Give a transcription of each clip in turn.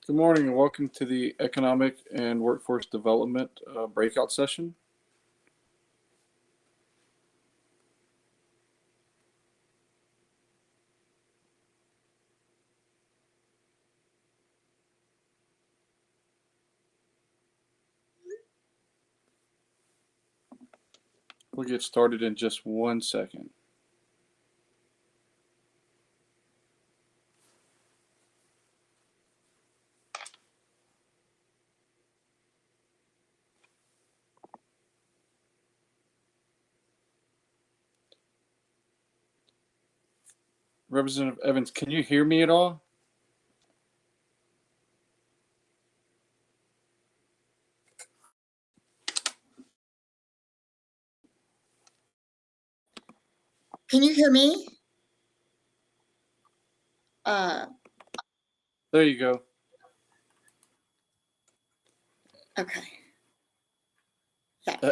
Good morning and welcome to the Economic and Workforce Development breakout session. We'll get started in just 1 second. Representative Evans, can you hear me at all? Can you hear me? There you go. Okay. Yeah.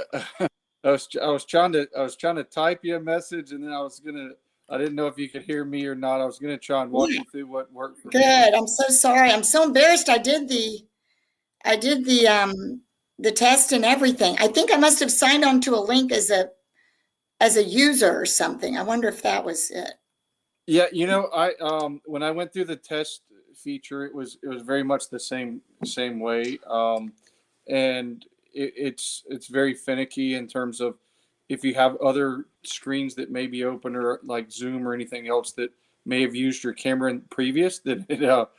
I was trying to type you a message, and then I didn't know if you could hear me or not. I was gonna try and walk you through what worked for me. Good. I'm so sorry. I'm so embarrassed. I did the test and everything. I think I must have signed on to a link as a user or something. I wonder if that was it. Yeah, I when I went through the test feature, it was very much the same way, and it's very finicky in terms of if you have other screens that may be open or like Zoom or anything else that may have used your camera in previous, that it'll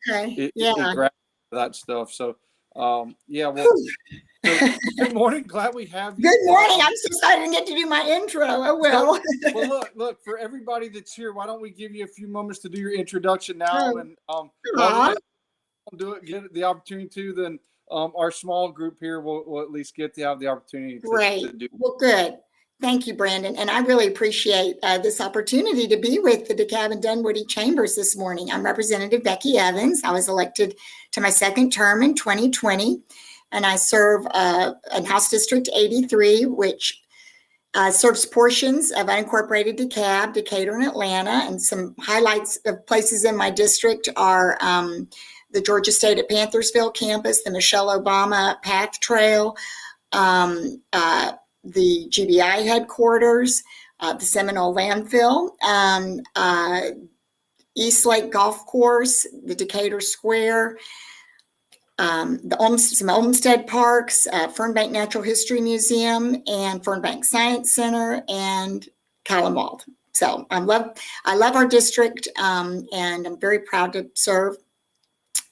okay. it grabs that stuff. So yeah, well. So, good morning. Glad we have you. Good morning. I'm so sorry I didn't get to do my intro. Oh, well. Well, look, for everybody that's here, why don't we give you a few moments to do your introduction now? And while we do it, get the opportunity to, then our small group here will at least get to have the opportunity to do. Well, good. Thank you, Brandon. And I really appreciate this opportunity to be with the DeKalb and Dunwoody Chambers this morning. I'm Representative Becky Evans. I was elected to my second term in 2020. And I serve in House District 83, which serves portions of unincorporated DeKalb, Decatur, and Atlanta. And some highlights of places in my district are the Georgia State at Panthersville campus, the Michelle Obama Path Trail, the GBI headquarters, the Seminole landfill, East Lake Golf Course, the Decatur Square, some Olmsted Parks, Fernbank Natural History Museum, and Fernbank Science Center, and Calamwald. So I love our district, and I'm very proud to serve.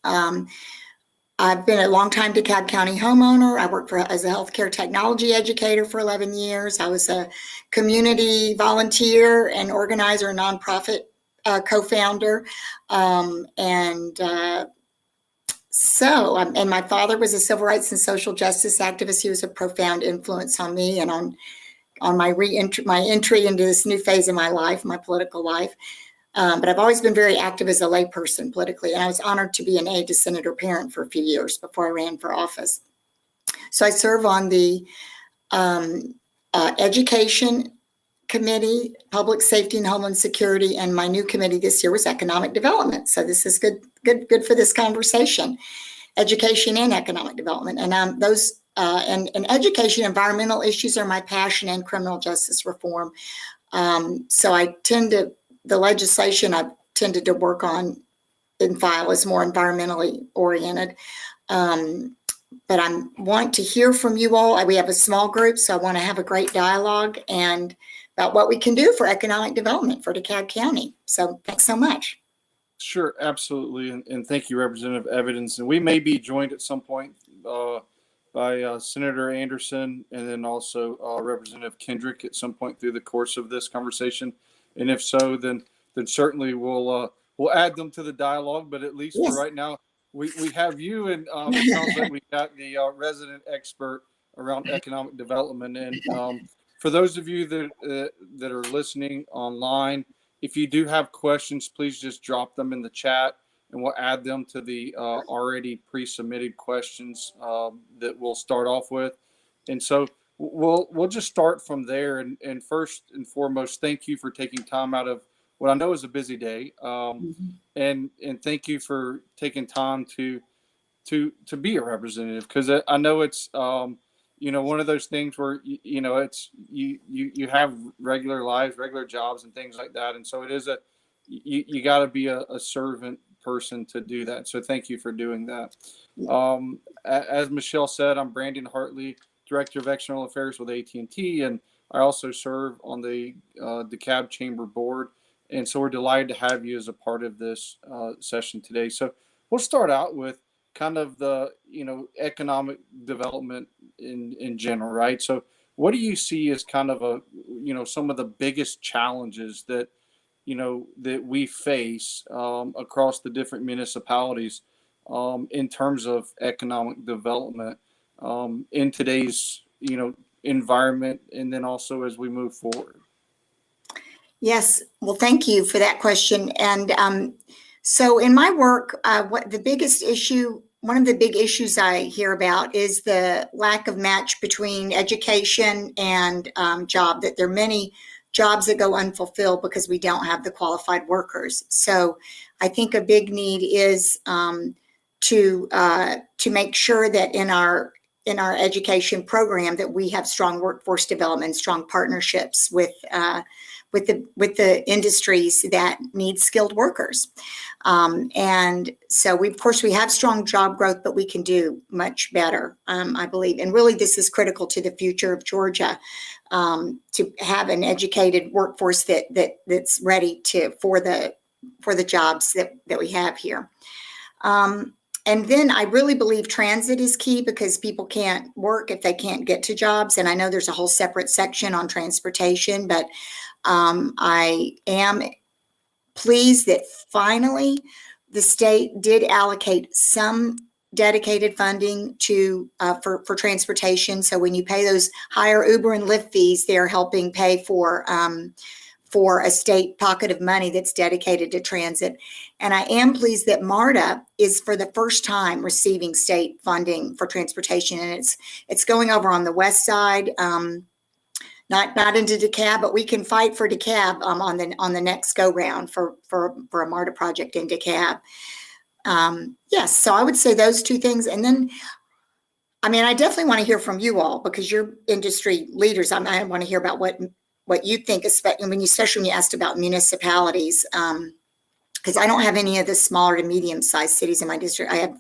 I've been a long-time DeKalb County homeowner. I worked as a healthcare technology educator for 11 years. I was a community volunteer and organizer, and nonprofit co-founder, and my father was a civil rights and social justice activist. He was a profound influence on me and on my entry into this new phase of my life, my political life. But I've always been very active as a layperson politically, and I was honored to be an aide to Senator Parent for a few years before I ran for office. So I serve on the Education Committee, Public Safety and Homeland Security, and my new committee this year was Economic Development. So this is good for this conversation, education and economic development. And those and education, environmental issues are my passion, and criminal justice reform. So the legislation I've tended to work on and file is more environmentally oriented. But I want to hear from you all. We have a small group, so I want to have a great dialogue and about what we can do for economic development for DeKalb County. So thanks so much. Sure, absolutely. And thank you, Representative Evans. And we may be joined at some point by Senator Anderson, and then also Representative Kendrick at some point through the course of this conversation. And if so, then certainly we'll add them to the dialogue. But at least for right now, we have you, and it sounds like we got the resident expert around economic development. And for those of you that are listening online, if you do have questions, please just drop them in the chat, and we'll add them to the already pre-submitted questions that we'll start off with. And so we'll just start from there. And first and foremost, thank you for taking time out of what I know is a busy day. Mhm. And thank you for taking time to be a representative, because I know it's one of those things where it's you have regular lives, regular jobs, and things like that, and so it is you got to be a servant person to do that. So thank you for doing that. As Michelle said, I'm Brandon Hartley, Director of External Affairs with AT&T, and I also serve on the DeKalb Chamber Board. And so we're delighted to have you as a part of this session today. So we'll start out with kind of the economic development in general, right? So what do you see as kind of some of the biggest challenges that we face across the different municipalities in terms of economic development in today's environment, and then also as we move forward? Yes, well, thank you for that question. And so in my work, one of the big issues I hear about is the lack of match between education and job, that there are many jobs that go unfulfilled because we don't have the qualified workers. So I think a big need is to make sure that in our education program that we have strong workforce development, strong partnerships with the industries that need skilled workers. And so of course we have strong job growth, but we can do much better, I believe. And really this is critical to the future of Georgia, to have an educated workforce that's ready for the jobs that we have here. And then I really believe transit is key, because people can't work if they can't get to jobs. And I know there's a whole separate section on transportation, but I am pleased that finally the state did allocate some dedicated funding for transportation. So when you pay those higher Uber and Lyft fees, they're helping pay for a state pocket of money that's dedicated to transit. And I am pleased that MARTA is for the first time receiving state funding for transportation, and it's going over on the west side. Not into DeKalb, but we can fight for DeKalb on the next go round for a MARTA project in DeKalb. Yes, so I would say those two things. And then, I mean, I definitely want to hear from you all, because you're industry leaders. I want to hear about what you think, especially when you asked about municipalities, because I don't have any of the smaller to medium-sized cities in my district. I have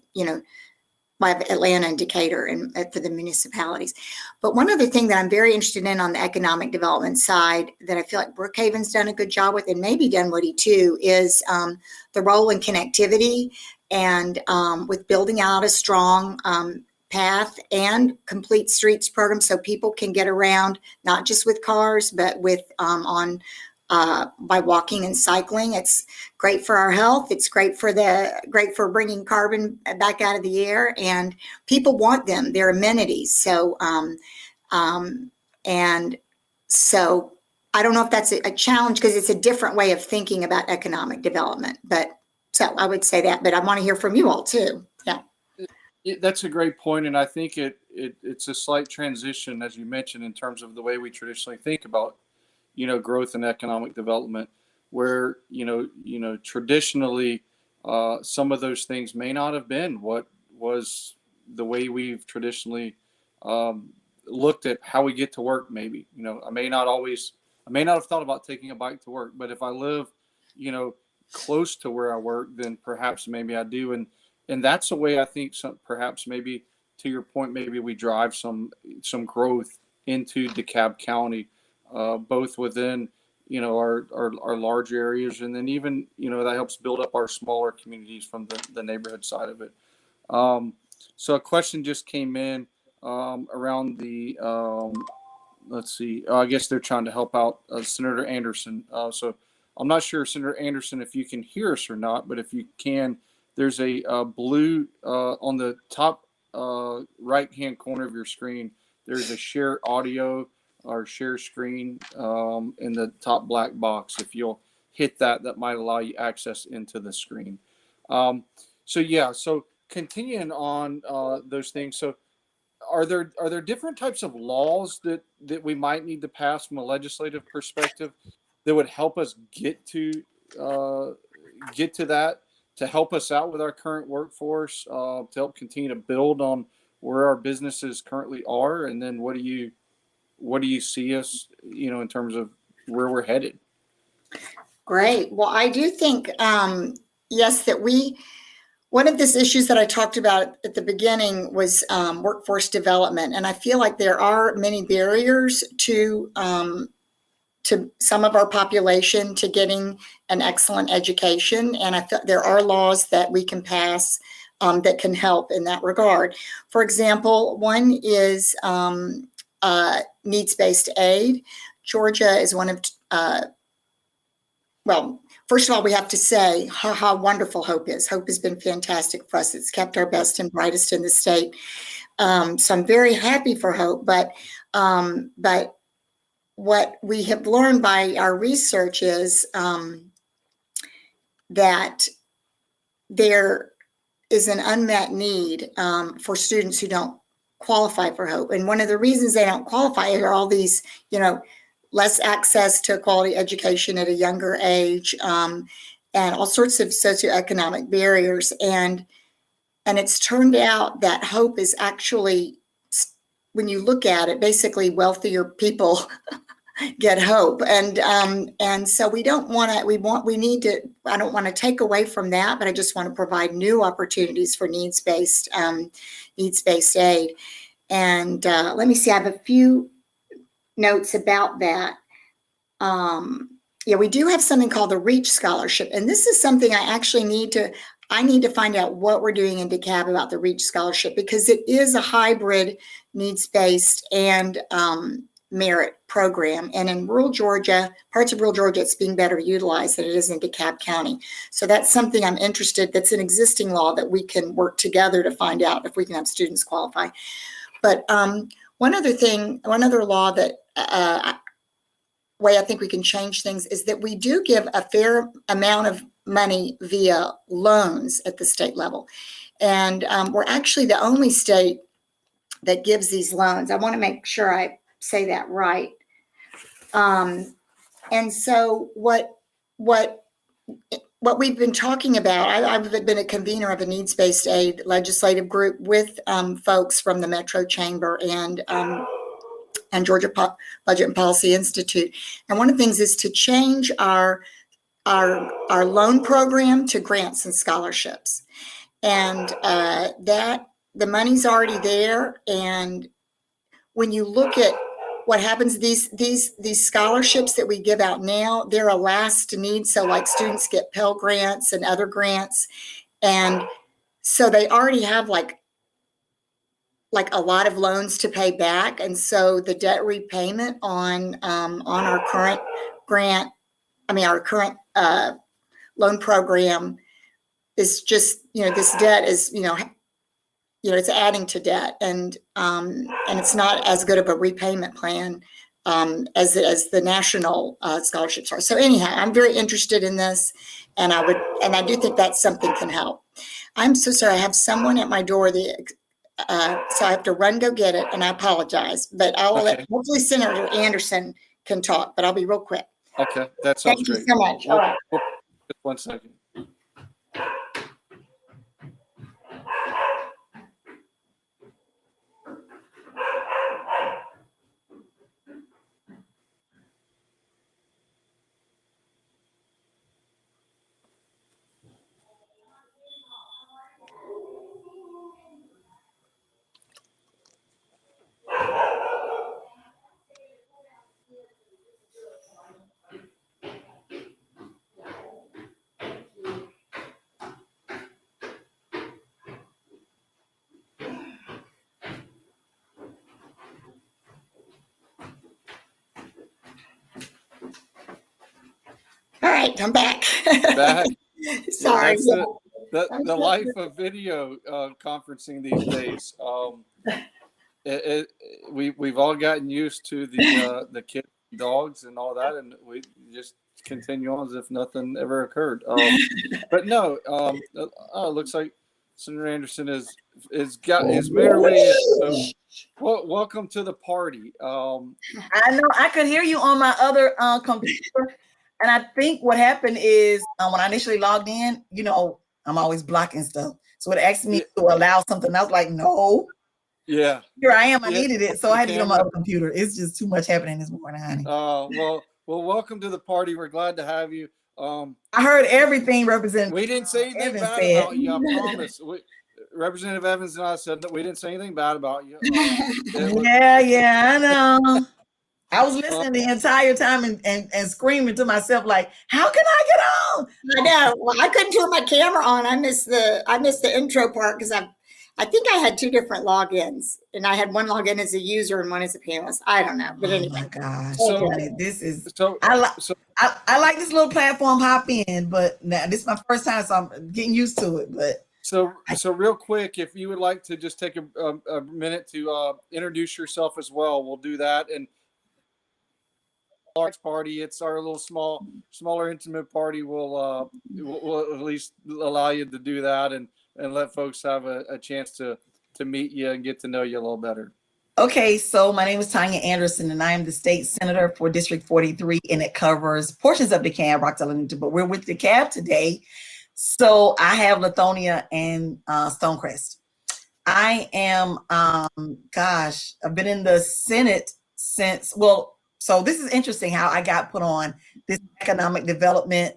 Atlanta and Decatur and for the municipalities. But one other thing that I'm very interested in on the economic development side that I feel like Brookhaven's done a good job with, and maybe Dunwoody too, is the role in connectivity and with building out a strong path and complete streets program, so people can get around, not just with cars, but with by walking and cycling. It's great for our health. It's great for bringing carbon back out of the air, and people want them. They're amenities. So, and so I don't know if that's a challenge, because it's a different way of thinking about economic development. But so I would say that, but I want to hear from you all too. Yeah. That's a great point, and I think it's a slight transition, as you mentioned, in terms of the way we traditionally think about growth and economic development, where traditionally some of those things may not have been what was the way we've traditionally looked at how we get to work. Maybe I may not have thought about taking a bike to work, but if I live close to where I work, then perhaps maybe I do. And that's the way I think perhaps maybe, to your point, maybe we drive some growth into DeKalb County, both within our large areas, and then even that helps build up our smaller communities from the neighborhood side of it. So a question just came in around the let's see. I guess they're trying to help out Senator Anderson. So I'm not sure, Senator Anderson, if you can hear us or not, but if you can, there's a blue on the top right-hand corner of your screen. There's a share audio or share screen in the top black box. If you'll hit that, that might allow you access into the screen. So continuing on those things. So are there different types of laws that we might need to pass from a legislative perspective that would help us get to get to that to help us out with our current workforce, to help continue to build on where our businesses currently are, and then what do you see us, in terms of where we're headed? Great. Well, I do think, yes, that one of these issues that I talked about at the beginning was workforce development. And I feel like there are many barriers to some of our population to getting an excellent education. And I feel there are laws that we can pass that can help in that regard. For example, one is needs-based aid. Georgia is one of, well, first of all, we have to say how wonderful Hope is. Hope has been fantastic for us. It's kept our best and brightest in the state. So I'm very happy for Hope. But what we have learned by our research is that there is an unmet need for students who don't qualify for Hope. And one of the reasons they don't qualify are all these, less access to quality education at a younger age, and all sorts of socioeconomic barriers. And it's turned out that Hope is actually, when you look at it, basically wealthier people get Hope. And so we don't want to, I don't want to take away from that, but I just want to provide new opportunities for needs-based aid. And let me see, I have a few notes about that. We do have something called the REACH Scholarship, and this is something I actually need to find out what we're doing in DeKalb about the REACH Scholarship, because it is a hybrid needs-based and merit program. And in rural Georgia, parts of rural Georgia, it's being better utilized than it is in DeKalb County. So that's something I'm interested, that's an existing law that we can work together to find out if we can have students qualify. But one other law that way I think we can change things is that we do give a fair amount of money via loans at the state level. And we're actually the only state that gives these loans. I want to make sure I say that right. And so what we've been talking about, I've been a convener of a needs-based aid legislative group with folks from the Metro Chamber and Georgia Budget and Policy Institute. And one of the things is to change our loan program to grants and scholarships. And that the money's already there. And when you look at what happens, these scholarships that we give out now, they're a last need. So like students get Pell Grants and other grants. And so they already have like a lot of loans to pay back. And so the debt repayment on our current loan program is just, this debt is, it's adding to debt, and it's not as good of a repayment plan as the national scholarships are. So anyhow, I'm very interested in this, and I do think that something can help. I'm so sorry, I have someone at my door, so I have to run, go get it, and I apologize, but hopefully Senator Anderson can talk, but I'll be real quick. Okay, that sounds great. Thank you so much. All right. Just 1 second. All right, I'm back. Back. Sorry. That's the life of video conferencing these days. We've all gotten used to the kids, dogs, and all that, and we just continue on as if nothing ever occurred. But no, it looks like Senator Anderson is made her way in. So, welcome to the party. I know I could hear you on my other computer. And I think what happened is when I initially logged in, you know, I'm always blocking stuff. So it asked me to allow something. I was like, no. Yeah. Here I am. I Yeah. needed it. So I had to get on my other computer. It's just too much happening this morning, honey. Well, welcome to the party. We're glad to have you. I heard everything Representative We didn't say anything Evans bad said. about you. I promise. Representative Evans and I said that we didn't say anything bad about you. Yeah, I know. I was listening the entire time and screaming to myself like, how can I get on? I know. Well, I couldn't turn my camera on. I missed the intro part because I think I had 2 different logins, and I had one login as a user and one as a panelist. I don't know, but anyway. Oh my gosh! So, this is so I like this little platform hop in, but now this is my first time, so I'm getting used to it. But so real quick, if you would like to just take a minute to introduce yourself as well, we'll do that. And large party, it's our little smaller intimate party. We'll at least allow you to do that and let folks have a chance to meet you and get to know you a little better. Okay, so my name is Tanya Anderson, and I am the state senator for District 43, and it covers portions of DeKalb, Roxella, Newton, but we're with DeKalb today. So I have Lithonia and Stonecrest. I am, I've been in the Senate since, so this is interesting how I got put on this economic development,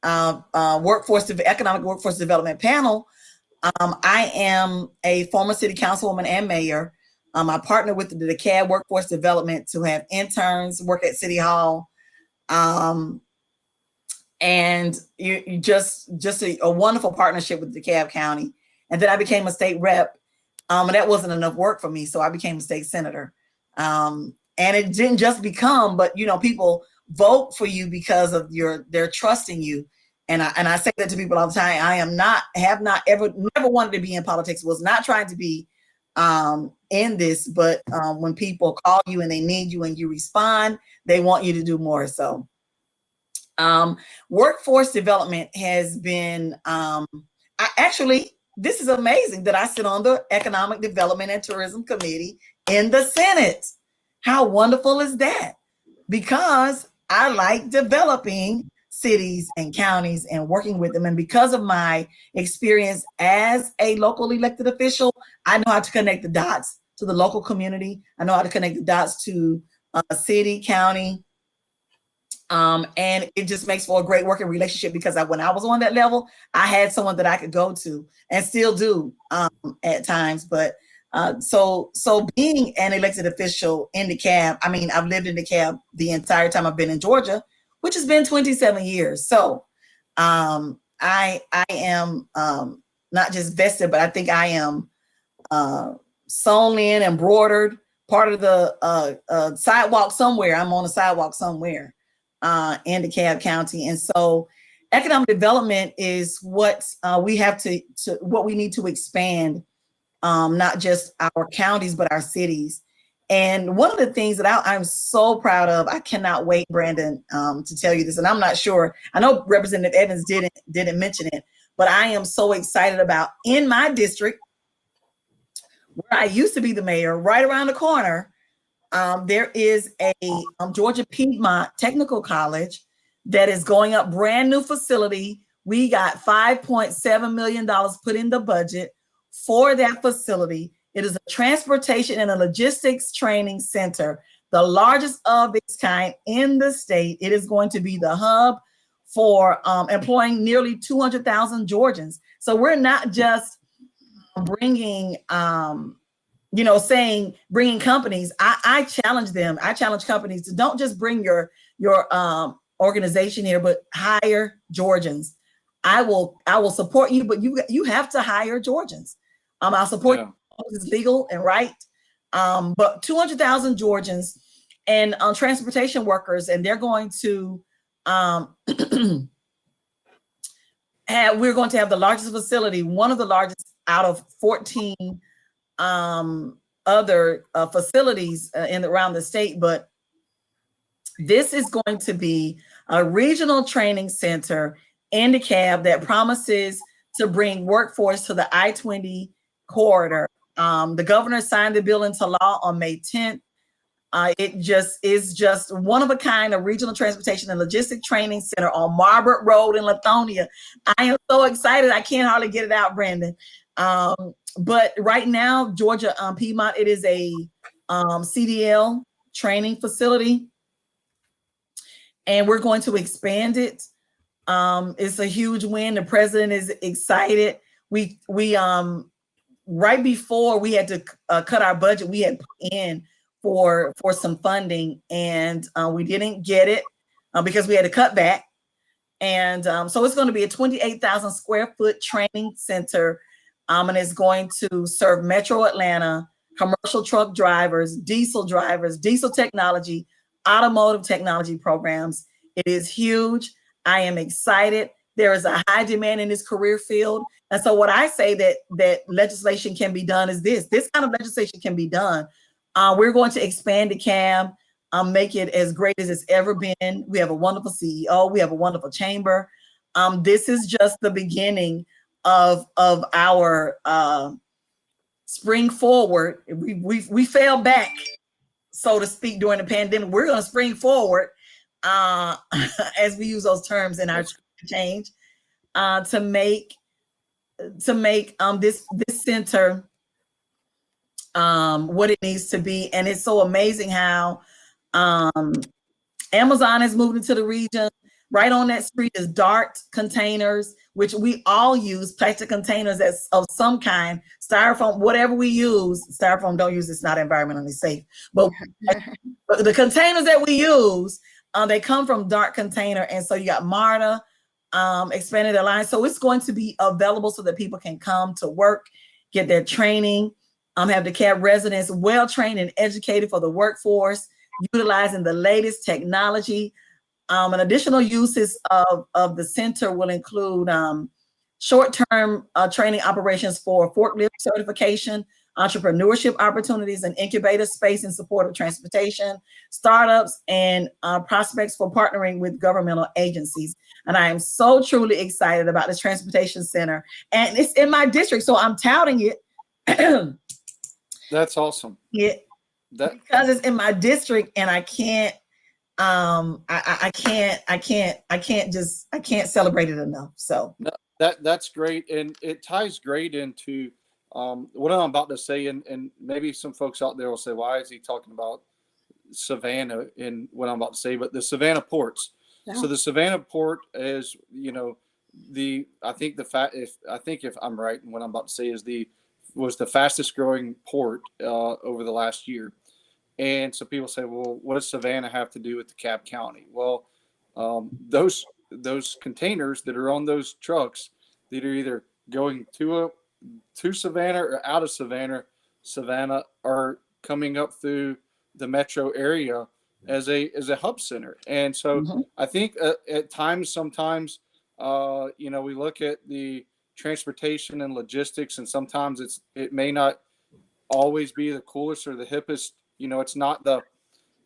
economic workforce development panel. I am a former city councilwoman and mayor. I partner with the DeKalb Workforce Development to have interns work at City Hall. And you just a wonderful partnership with DeKalb County. And then I became a state rep. And that wasn't enough work for me. So I became a state senator. And it didn't just become, but you know, people vote for you because of they're trusting you. And I say that to people all the time. I never wanted to be in politics, was not trying to be in this, but when people call you and they need you and you respond, they want you to do more. So workforce development has been, this is amazing that I sit on the Economic Development and Tourism Committee in the Senate. How wonderful is that? Because I like developing cities and counties and working with them. And because of my experience as a local elected official, I know how to connect the dots to the local community. I know how to connect the dots to city, county. And it just makes for a great working relationship because when I was on that level, I had someone that I could go to and still do at times. But so being an elected official in DeKalb, I mean, I've lived in DeKalb the entire time I've been in Georgia, which has been 27 years. So I am not just vested, but I think I am sewn in, embroidered, part of the sidewalk somewhere. I'm on a sidewalk somewhere in DeKalb County. And so economic development is what we have what we need to expand, not just our counties, but our cities. And one of the things that I'm so proud of, I cannot wait, Brandon, to tell you this, and I'm not sure, I know Representative Evans didn't mention it, but I am so excited about in my district, where I used to be the mayor, right around the corner, there is a Georgia Piedmont Technical College that is going up, brand new facility. We got $5.7 million put in the budget for that facility. It is a transportation and a logistics training center, the largest of its kind in the state. It is going to be the hub for employing nearly 200,000 Georgians. So we're not just bringing bringing companies. I challenge them. I challenge companies to don't just bring your organization here, but hire Georgians. I will support you, but you have to hire Georgians. I'll support you. It's legal and right. But 200,000 Georgians and transportation workers, and they're going to we're going to have the largest facility, one of the largest out of 14 other facilities around the state. But this is going to be a regional training center in DeKalb that promises to bring workforce to the I-20 corridor. The governor signed the bill into law on May 10th. It just is just one of a kind, a regional transportation and logistic training center on Marbert Road in Lithonia. I am so excited. I can't hardly get it out, Brandon. But right now, Georgia Piedmont, it is a CDL training facility, and we're going to expand it. It's a huge win. The president is excited. We right before we had to cut our budget, we had put in for some funding, and we didn't get it because we had to cut back. And so it's going to be a 28,000 square foot training center, and it's going to serve Metro Atlanta, commercial truck drivers, diesel technology, automotive technology programs. It is huge. I am excited. There is a high demand in this career field. And so what I say that legislation can be done is this kind of legislation can be done. We're going to expand the CAB, make it as great as it's ever been. We have a wonderful CEO. We have a wonderful chamber. This is just the beginning of our spring forward. We fell back, so to speak, during the pandemic. We're going to spring forward, as we use those terms in our change, to make this center what it needs to be. And it's so amazing how Amazon has moved into the region. Right on that street is DART containers, which we all use, plastic containers that's of some kind, styrofoam, whatever we use. Styrofoam, don't use, it's not environmentally safe. But the containers that we use, they come from DART container. And so you got MARTA, expanded their line. So it's going to be available so that people can come to work, get their training, have the CAB residents well-trained and educated for the workforce, utilizing the latest technology. And additional uses of the center will include short-term training operations for forklift certification, entrepreneurship opportunities, and incubator space in support of transportation, startups, and prospects for partnering with governmental agencies. And I am so truly excited about this transportation center. And it's in my district, so I'm touting it. That's awesome. Yeah, because it's in my district, and I can't I can't celebrate it enough. So that's great, and it ties great into what I'm about to say, and maybe some folks out there will say, why is he talking about Savannah in what I'm about to say? But the Savannah ports. Yeah. So the Savannah port is, I think if I'm right in what I'm about to say was the fastest growing port over the last year. And so people say, well, what does Savannah have to do with DeKalb County? Well, those containers that are on those trucks that are either going to Savannah or out of Savannah are coming up through the metro area as a hub center. And so I think at times, sometimes, we look at the transportation and logistics, and sometimes it may not always be the coolest or the hippest. It's not the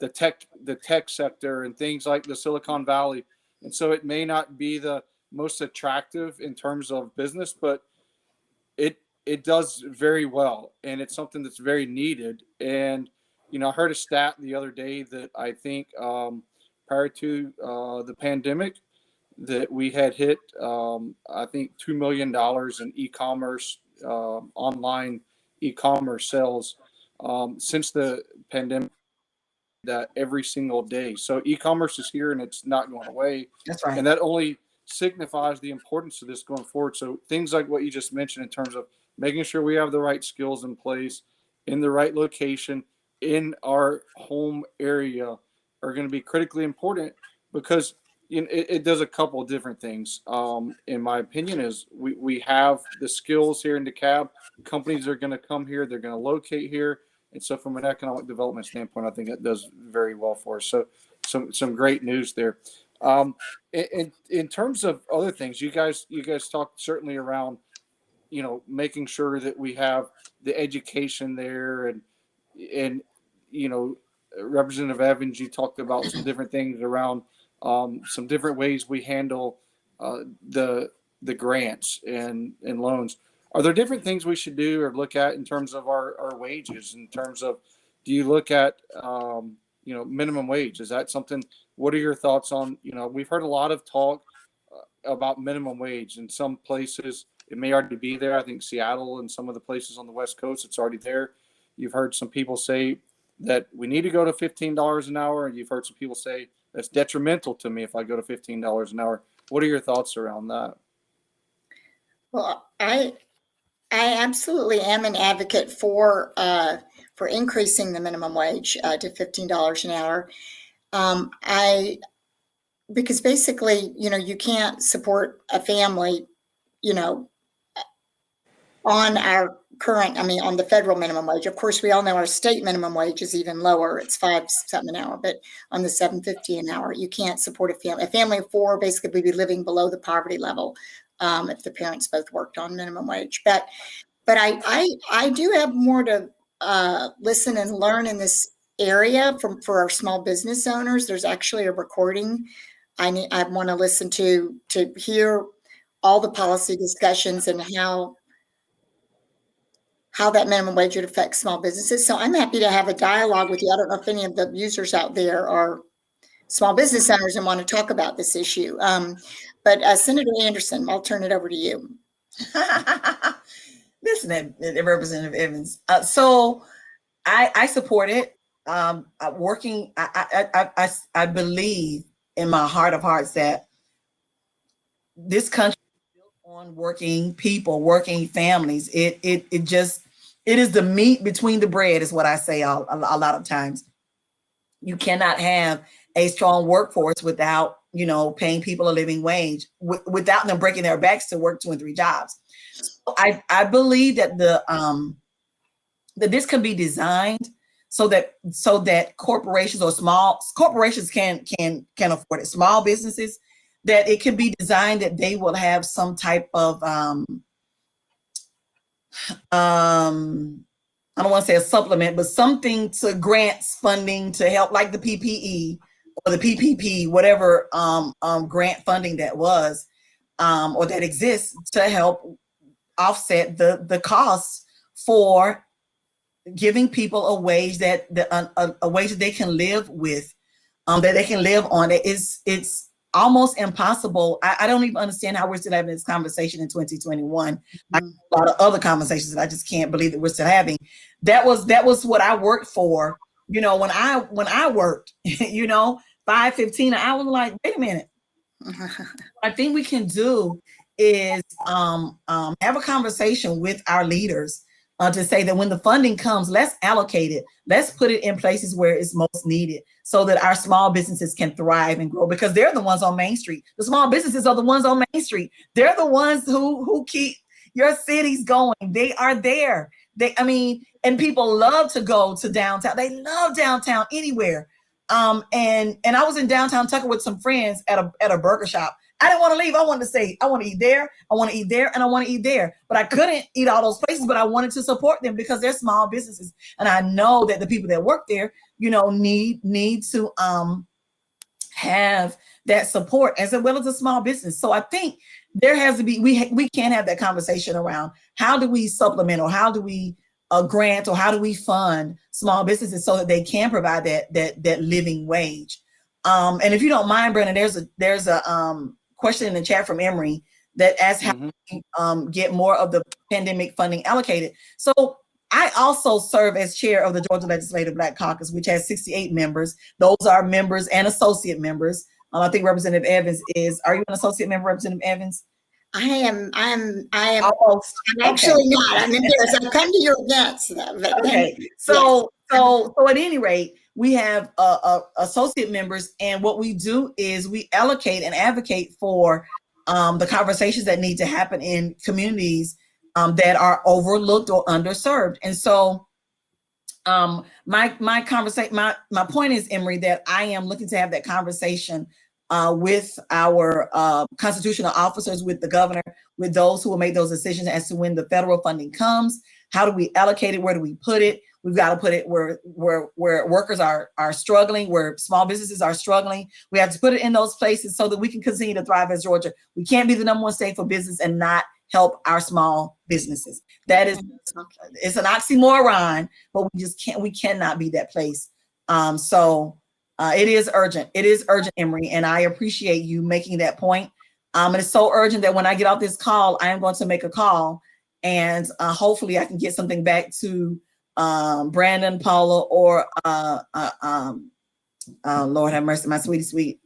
tech sector and things like the Silicon Valley. And so it may not be the most attractive in terms of business, but it does very well. And it's something that's very needed. And, I heard a stat the other day that I think prior to the pandemic that we had hit, I think, $2 million in e-commerce, online e-commerce sales since the pandemic, that every single day. So e-commerce is here and it's not going away. That's right. And that only signifies the importance of this going forward. So things like what you just mentioned in terms of making sure we have the right skills in place in the right location in our home area are going to be critically important, because it does a couple of different things. In my opinion, is we have the skills here in DeKalb. Companies are going to come here. They're going to locate here. And so from an economic development standpoint, I think it does very well for us. So some great news there. In terms of other things, you guys talked certainly around, making sure that we have the education there, and Representative Evans, you talked about some different things around some different ways we handle the grants and loans. Are there different things we should do or look at in terms of our wages, in terms of do you look at, minimum wage? Is that something, what are your thoughts on, we've heard a lot of talk about minimum wage in some places. It may already be there. I think Seattle and some of the places on the West Coast, it's already there. You've heard some people say that we need to go to $15 an hour. And you've heard some people say that's detrimental to me if I go to $15 an hour. What are your thoughts around that? Well, I absolutely am an advocate for increasing the minimum wage to $15 an hour. Because basically, you can't support a family, on our current, on the federal minimum wage. Of course, we all know our state minimum wage is even lower. It's $5 something an hour, but on the $7.50 an hour, you can't support a family. A family of four basically would be living below the poverty level if the parents both worked on minimum wage. But I do have more to listen and learn in this area for our small business owners. There's actually a recording I want to listen to hear all the policy discussions and how that minimum wage would affect small businesses. So I'm happy to have a dialogue with you. I don't know if any of the users out there are small business owners and want to talk about this issue. But Senator Anderson, I'll turn it over to you. Listen, Representative Evans. So I support it. I believe in my heart of hearts that this country is built on working people, working families. It is the meat between the bread, is what I say a lot of times. You cannot have a strong workforce without, paying people a living wage, without them breaking their backs to work 2 and 3 jobs. So I believe that that this can be designed so that corporations or small corporations can afford it. Small businesses, that it can be designed that they will have some type of I don't want to say a supplement, but something to grants funding to help, like the PPE or the PPP, whatever grant funding that was or that exists, to help offset the costs for giving people a wage that a wage that they can live with, that they can live on. It's almost impossible. I don't even understand how we're still having this conversation in 2021. A lot of other conversations that I just can't believe that we're still having. That was what I worked for. When I worked, $5.15 an hour. Like, wait a minute. I think we can do is have a conversation with our leaders to say that when the funding comes, let's allocate it. Let's put it in places where it's most needed so that our small businesses can thrive and grow, because they're the ones on Main Street. The small businesses are the ones on Main Street. They're the ones who keep your cities going. They are there. And people love to go to downtown. They love downtown anywhere. And I was in downtown Tucker with some friends at a burger shop. I didn't want to leave. I wanted to say, I want to eat there, I want to eat there, and I want to eat there. But I couldn't eat all those places, but I wanted to support them because they're small businesses. And I know that the people that work there, need to have that support as well as a small business. So I think there has to be, we can have that conversation around how do we supplement, or how do we grant, or how do we fund small businesses so that they can provide that living wage. And if you don't mind, Brandon, there's a question in the chat from Emory that asks how we get more of the pandemic funding allocated. So I also serve as chair of the Georgia Legislative Black Caucus, which has 68 members. Those are members and associate members. I think Representative Evans are you an associate member, Representative Evans? I am Almost. I'm actually not. I'm embarrassed. I've come to your events. Okay. So at any rate, we have associate members, and what we do is we allocate and advocate for the conversations that need to happen in communities that are overlooked or underserved. And so my point is, Emory, that I am looking to have that conversation with our constitutional officers, with the governor, with those who will make those decisions as to when the federal funding comes. How do we allocate it? Where do we put it? We've got to put it where workers are struggling, where small businesses are struggling. We have to put it in those places so that we can continue to thrive as Georgia. We can't be the #1 state for business and not help our small businesses. That is, it's an oxymoron, but we cannot be that place. It is urgent. It is urgent, Emery, and I appreciate you making that point. And it's so urgent that when I get off this call, I am going to make a call, and hopefully I can get something back to Brandon, Paula, or Lord have mercy, my sweet.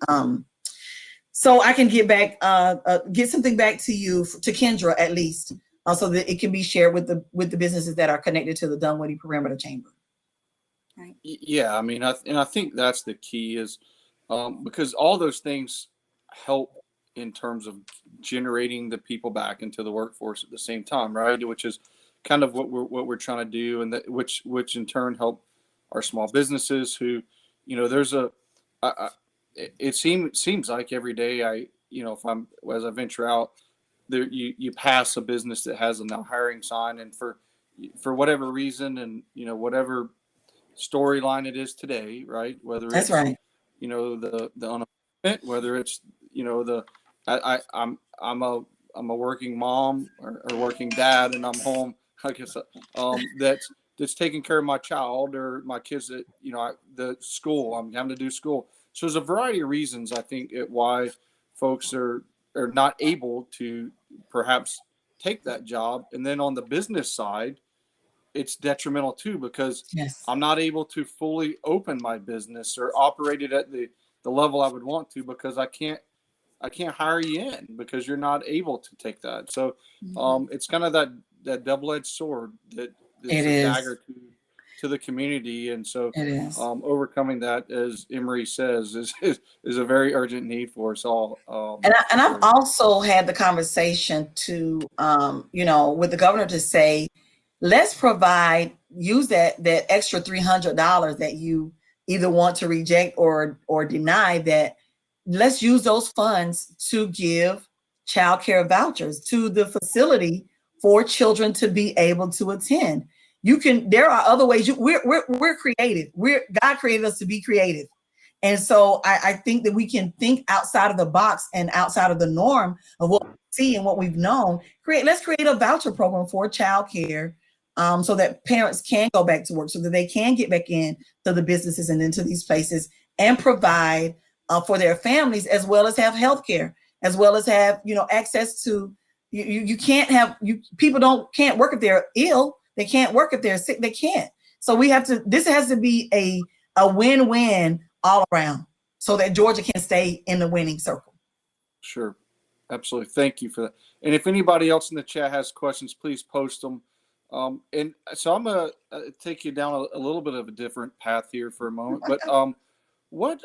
So I can get something back to you, to Kendra at least, so that it can be shared with the businesses that are connected to the Dunwoody Perimeter Chamber. Right. Yeah, I mean, I think that's the key is because all those things help in terms of generating the people back into the workforce at the same time, right? Which is kind of what we're trying to do, and that which in turn help our small businesses who, there's it seems like every day as I venture out there, you pass a business that has a now hiring sign, and for whatever reason, and whatever storyline it is today, right? Whether That's it's right. the unemployment, whether it's I'm a working mom or working dad, and I'm home. I guess that's taking care of my child or my kids at the school. I'm having to do school. So there's a variety of reasons I think why folks are not able to perhaps take that job. And then on the business side, it's detrimental too, because Yes. I'm not able to fully open my business or operate it at the level I would want to, because I can't hire you in because you're not able to take that. So it's kind of that double-edged sword that's a dagger to the community. And so It is. overcoming that, as Emery says, is a very urgent need for us all. And I've also had the conversation to with the governor to say, let's use that extra $300 that you either want to reject or deny, that let's use those funds to give childcare vouchers to the facility for children to be able to attend. There are other ways. We're creative. God created us to be creative. And so I think that we can think outside of the box and outside of the norm of what we see and what we've known. Let's create a voucher program for childcare, so that parents can go back to work, so that they can get back in to the businesses and into these places and provide for their families, as well as have healthcare, as well as have access to. You people can't work if they're ill. They can't work if they're sick. They can't. So this has to be a win-win all around, so that Georgia can stay in the winning circle. Sure. Absolutely. Thank you for that. And if anybody else in the chat has questions, please post them. And so I'm going to take you down a little bit of a different path here for a moment. But what,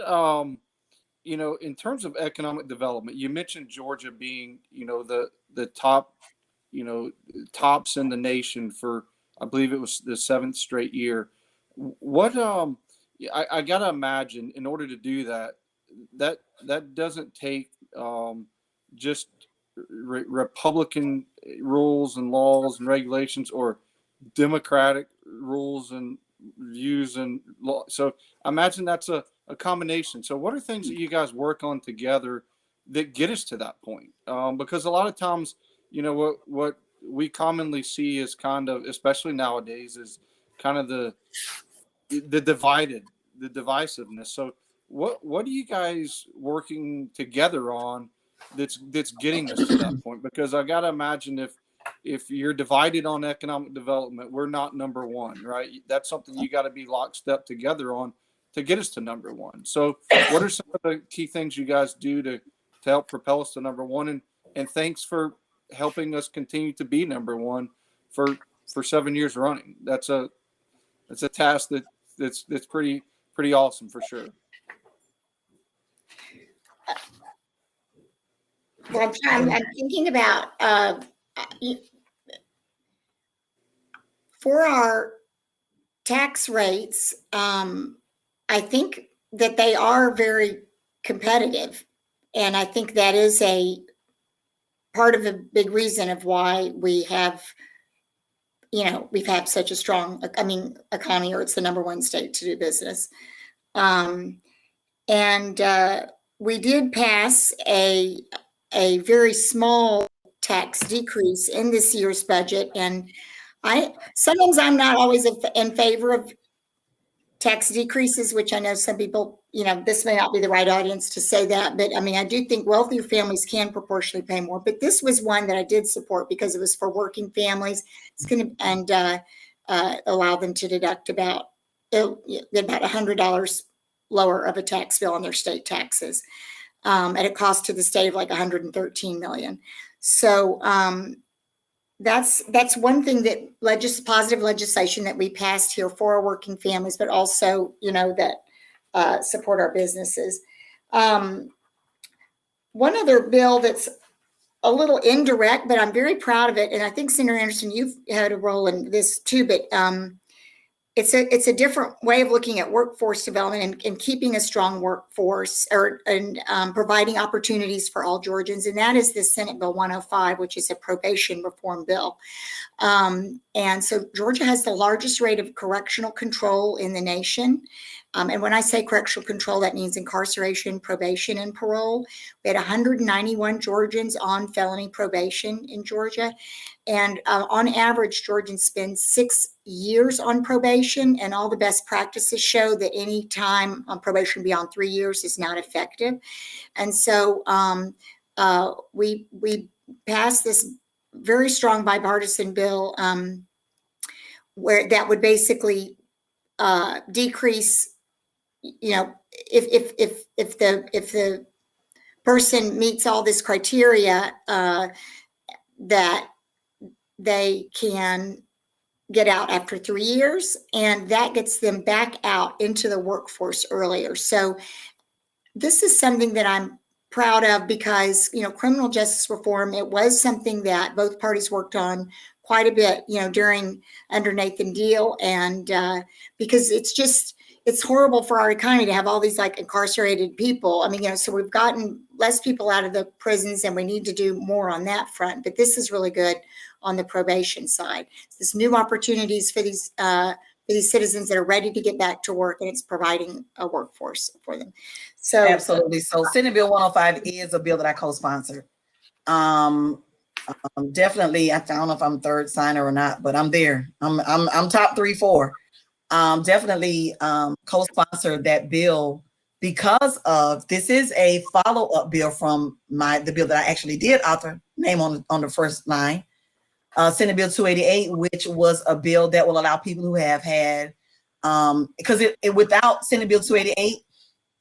in terms of economic development, you mentioned Georgia being, the top, tops in the nation for, I believe it was the 7th straight year. What, I got to imagine in order to do that doesn't take just Republican rules and laws and regulations, or Democratic rules and views and law. So I imagine that's a combination. So what are things that you guys work on together that get us to that point? Because a lot of times, what we commonly see is kind of, especially nowadays, is kind of the divisiveness. So what are you guys working together on that's getting us to that point? Because I got to imagine if you're divided on economic development, we're not number one, right? That's something you got to be lockstep together on to get us to number one. So what are some of the key things you guys do to help propel us to number one? And thanks for helping us continue to be number one for 7 years running. That's a task that's pretty awesome for sure. Well, I'm thinking about for our tax rates. I think that they are very competitive, and I think that is a part of a big reason of why we've had such a strong, economy, or it's the number one state to do business. And we did pass a very small tax decrease in this year's budget. And sometimes I'm not always in favor of tax decreases, which I know some people, this may not be the right audience to say that, but I mean, I do think wealthier families can proportionally pay more. But this was one that I did support because it was for working families. It's going to allow them to deduct about $100 lower of a tax bill on their state taxes, at a cost to the state of like $113 million. So that's one thing that positive legislation that we passed here for our working families, but also, that support our businesses. One other bill that's a little indirect, but I'm very proud of it, and I think Senator Anderson, you've had a role in this too, but it's a different way of looking at workforce development and keeping a strong workforce and providing opportunities for all Georgians. And that is the Senate Bill 105, which is a probation reform bill. And so Georgia has the largest rate of correctional control in the nation. And when I say correctional control, that means incarceration, probation, and parole. We had 191 Georgians on felony probation in Georgia. And on average, Georgians spend 6 years on probation, and all the best practices show that any time on probation beyond 3 years is not effective. And so we passed this very strong bipartisan bill where that would basically decrease, if the person meets all this criteria, that they can get out after 3 years, and that gets them back out into the workforce earlier. So this is something that I'm proud of because, criminal justice reform, it was something that both parties worked on quite a bit, under Nathan Deal. And because it's horrible for our economy to have all these like incarcerated people. I mean, so we've gotten less people out of the prisons and we need to do more on that front. But this is really good on the probation side. There's new opportunities for these citizens that are ready to get back to work, and it's providing a workforce for them. So absolutely. So Senate Bill 105 is a bill that I co-sponsor. Definitely, I don't know if I'm third signer or not, but I'm there. I'm top 3, 4. Definitely co-sponsored that bill because of this is a follow-up bill from the bill that I actually did author, name on the first line, Senate Bill 288, which was a bill that will allow people who have had, because without Senate Bill 288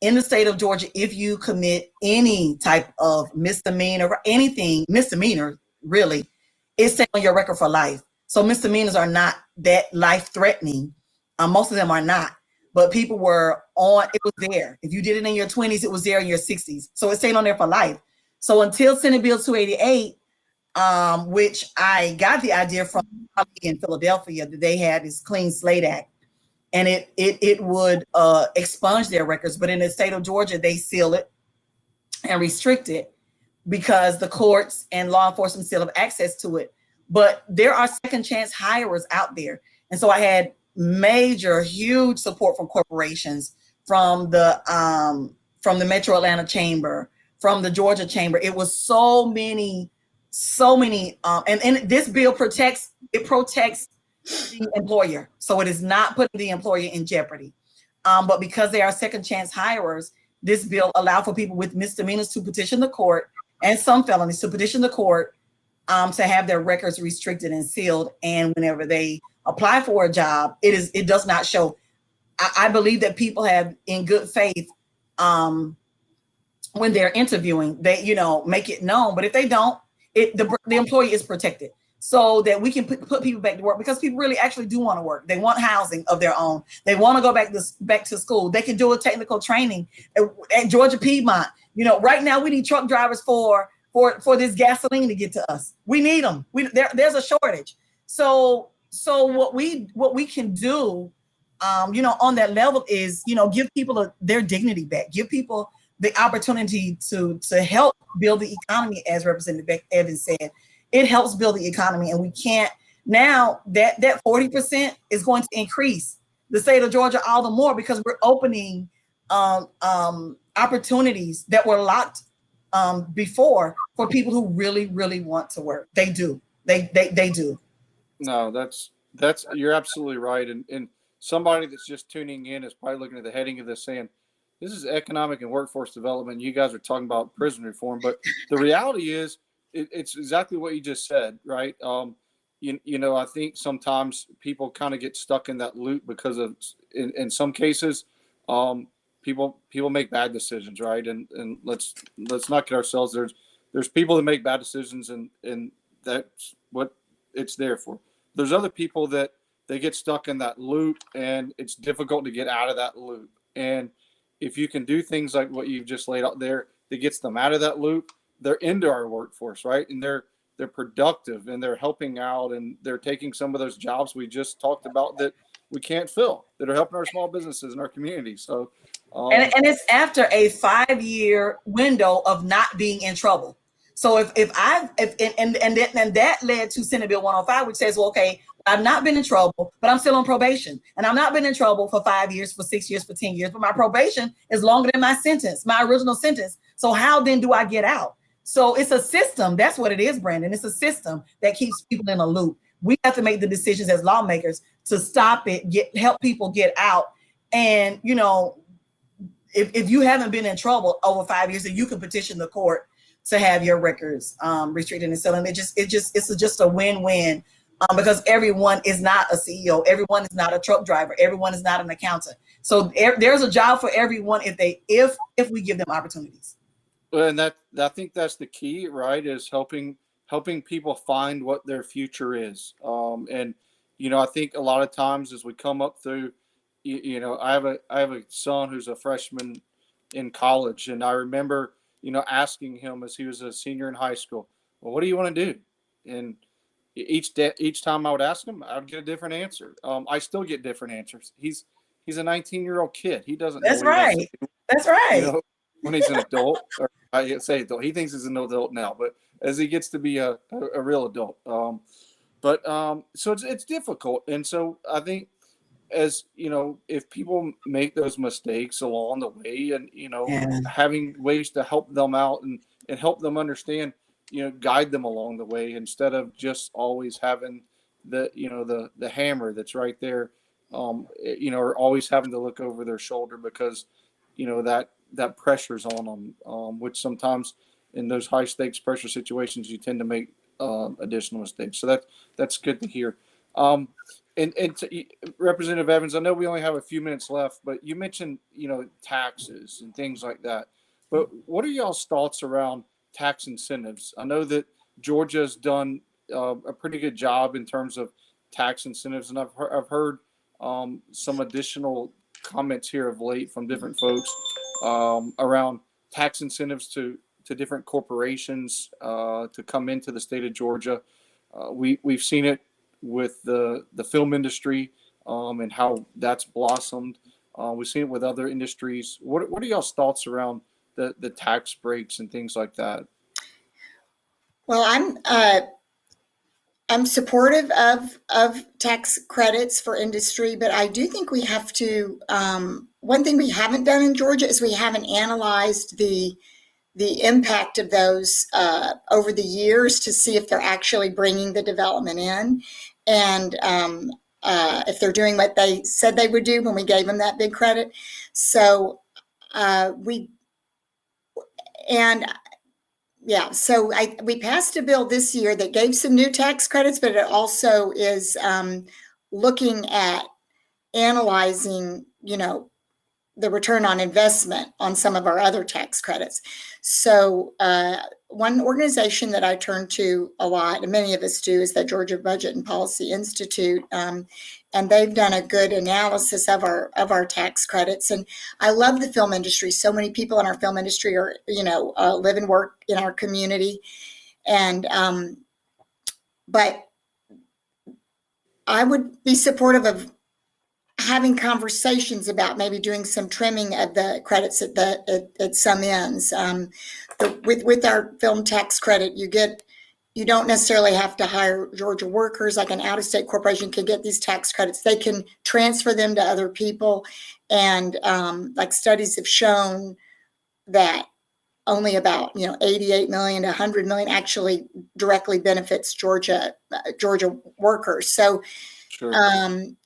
in the state of Georgia, if you commit any type of misdemeanor or anything, misdemeanor really, it's staying on your record for life. So misdemeanors are not that life-threatening. Most of them are not, but people were on, it was there. If you did it in your 20s, it was there in your 60s. So it stayed on there for life. So until Senate Bill 288, which I got the idea from in Philadelphia, that they had this Clean Slate Act, and it would expunge their records. But in the state of Georgia, they seal it and restrict it because the courts and law enforcement still have access to it. But there are second chance hirers out there. And so I had huge support from corporations, from the Metro Atlanta Chamber, from the Georgia Chamber. It was so many, and this bill protects the employer. So it is not putting the employer in jeopardy. But because they are second chance hirers, this bill allows for people with misdemeanors to petition the court and some felonies to petition the court to have their records restricted and sealed. And whenever they apply for a job, it does not show. I believe that people have in good faith when they're interviewing, they make it known. But if they don't, the employee is protected, so that we can put people back to work, because people really actually do want to work. They want housing of their own. They want to go back to school. They can do a technical training at Georgia Piedmont. Right now we need truck drivers for this gasoline to get to us. We need them. There's a shortage. So what we can do, on that level is, give people their dignity back. Give people the opportunity to help build the economy, as Representative Becky Evans said. It helps build the economy, and we can't now that 40% is going to increase the state of Georgia all the more, because we're opening opportunities that were locked before for people who really, really want to work. They do. They do. No, that's you're absolutely right. And somebody that's just tuning in is probably looking at the heading of this saying, this is economic and workforce development. You guys are talking about prison reform, but the reality is it's exactly what you just said, right? I think sometimes people kind of get stuck in that loop because of, in some cases, people make bad decisions, right? And let's not kid ourselves. There's people that make bad decisions, and that's what it's there for. There's other people that they get stuck in that loop, and it's difficult to get out of that loop. And if you can do things like what you've just laid out there that gets them out of that loop, they're into our workforce, right? And they're productive, and they're helping out, and they're taking some of those jobs we just talked about that we can't fill, that are helping our small businesses in our community. So and it's after a 5-year window of not being in trouble. So if that led to Senate Bill 105, which says, well, okay, I've not been in trouble, but I'm still on probation, and I've not been in trouble for 5 years, for 6 years, for 10 years, but my probation is longer than my sentence, my original sentence. So how then do I get out? So it's a system. That's what it is, Brandon. It's a system that keeps people in a loop. We have to make the decisions as lawmakers to stop it, help people get out. And, if you haven't been in trouble over 5 years, then you can petition the court to have your records restricted and sealed. And it's just a win-win, because everyone is not a CEO, everyone is not a truck driver, everyone is not an accountant. So there's a job for everyone if we give them opportunities. And I think that's the key, right? Is helping people find what their future is. And I think a lot of times as we come up through, I have a son who's a freshman in college, and I remember asking him as he was a senior in high school, well, what do you want to do? And each time I would ask him, I would get a different answer. I still get different answers. He's a 19-year-old kid. He doesn't know That's what he wants right. to do, That's right. when he's an adult. Or I say adult. He thinks he's an adult now, but as he gets to be a real adult. So it's difficult. And so I think, as if people make those mistakes along the way, and Yeah. having ways to help them out and help them understand, guide them along the way, instead of just always having the hammer that's right there, or always having to look over their shoulder because that pressure's on them, which sometimes in those high stakes pressure situations you tend to make additional mistakes. So that's good to hear. And Representative Evans, I know we only have a few minutes left, but you mentioned, taxes and things like that. But what are y'all's thoughts around tax incentives? I know that Georgia's done a pretty good job in terms of tax incentives, and I've heard some additional comments here of late from different folks around tax incentives to different corporations to come into the state of Georgia. We've seen it with the film industry and how that's blossomed. We've seen it with other industries. What are y'all's thoughts around the tax breaks and things like that? Well, I'm supportive of tax credits for industry, but I do think we have to. One thing we haven't done in Georgia is we haven't analyzed the impact of those over the years to see if they're actually bringing the development in, and if they're doing what they said they would do when we gave them that big credit. So we passed a bill this year that gave some new tax credits, but it also is looking at analyzing, the return on investment on some of our other tax credits. So one organization that I turn to a lot, and many of us do, is the Georgia Budget and Policy Institute. And they've done a good analysis of our tax credits. And I love the film industry. So many people in our film industry are, live and work in our community. And, but I would be supportive of having conversations about maybe doing some trimming of the credits at some ends. With our film tax credit, you don't necessarily have to hire Georgia workers. Like an out-of-state corporation can get these tax credits. They can transfer them to other people. And like studies have shown that only about 88 million to 100 million actually directly benefits Georgia workers. So Sure.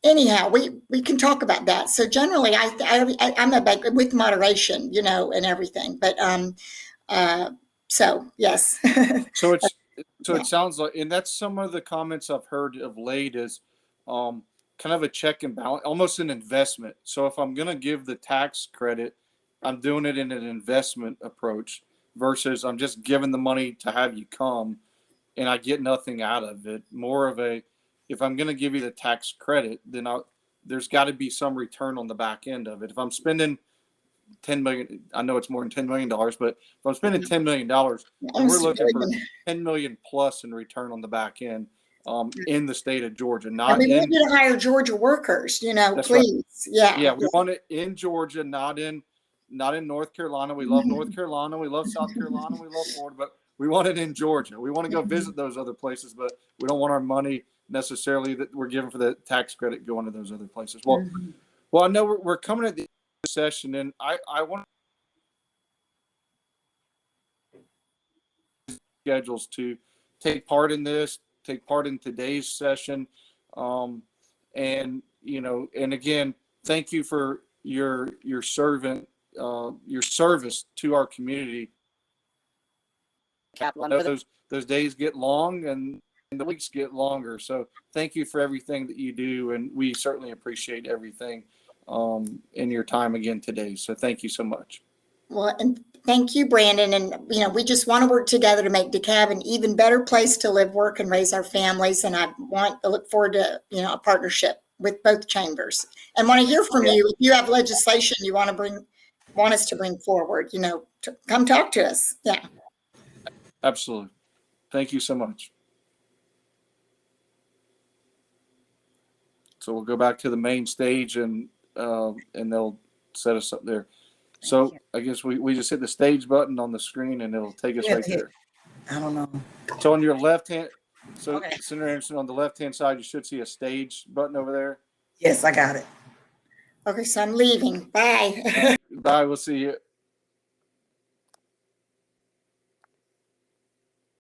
anyhow, we can talk about that. So generally, I'm with moderation, and everything. But so yes. So it's so Yeah. it sounds like, and that's some of the comments I've heard of late is kind of a check and balance, almost an investment. So if I'm going to give the tax credit, I'm doing it in an investment approach versus I'm just giving the money to have you come and I get nothing out of it. More of a, if I'm going to give you the tax credit, then there's got to be some return on the back end of it. If I'm spending 10 million, I know it's more than $10 million, but if I'm spending $10 million, then we're looking for 10 million plus in return on the back end in the state of Georgia. And we want you to hire Georgia workers, please. Right. Yeah, we want it in Georgia, not in North Carolina. We love North Carolina, we love South Carolina, we love Florida, but we want it in Georgia. We want to go visit those other places, but we don't want our money necessarily that we're given for the tax credit going to those other places. Well, I know we're coming at the session, and I want schedules to take part in today's session, and again, thank you for your service to our community. Those days get long and the weeks get longer, so thank you for everything that you do, and we certainly appreciate everything in your time again today. So thank you so much. Well, and thank you, Brandon. And, we just want to work together to make DeKalb an even better place to live, work, and raise our families. And I look forward to, a partnership with both chambers, and want to hear from you. If you have legislation you want us to bring forward, come talk to us. Yeah. Absolutely. Thank you so much. So we'll go back to the main stage and they'll set us up there. So I guess we just hit the stage button on the screen and it'll take us right there. I don't know. So on your left hand, Senator Anderson, on the left-hand side, you should see a stage button over there. Yes, I got it. Okay, so I'm leaving. Bye. Bye. We'll see you.